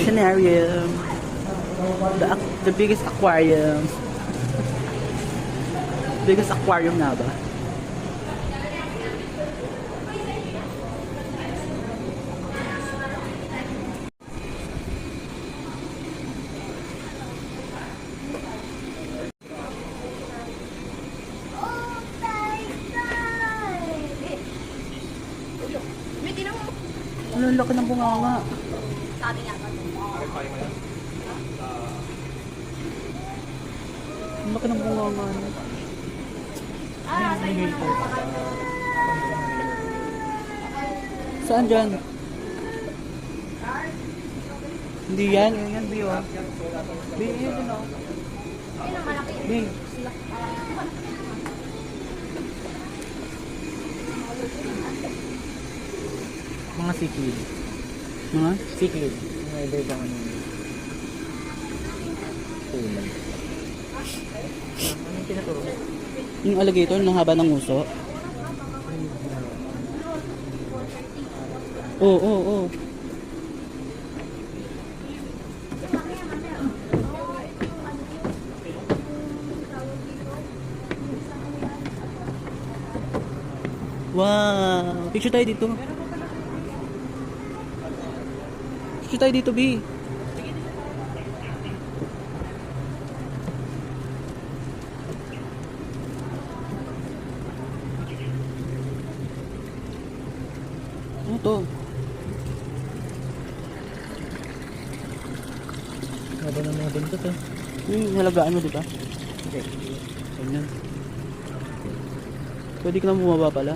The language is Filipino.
Oceanarium. The biggest aquarium. Biggest aquarium na ba? Ano, ang laki ng bunganga. Sabi nga pa. Ang laki ng bunganga. Saan dyan? Hindi yan. Yan, Bio. Bio, yun o. Ayun ang malaki. Bio. Mga cichlid. Mga? Cichlid. Mga iba-ibang ano. Kulay. Ano yung tinaturo? Yung alligator, ng haba ng uso. Oo, oo, oo. Wow! Picture tayo dito. Picture tayo dito, B. Ano to? Haba ng mga buntot eh. Yung halagaan mo, di ba? Okay. Ganyan. Pwede ka na bumaba pala.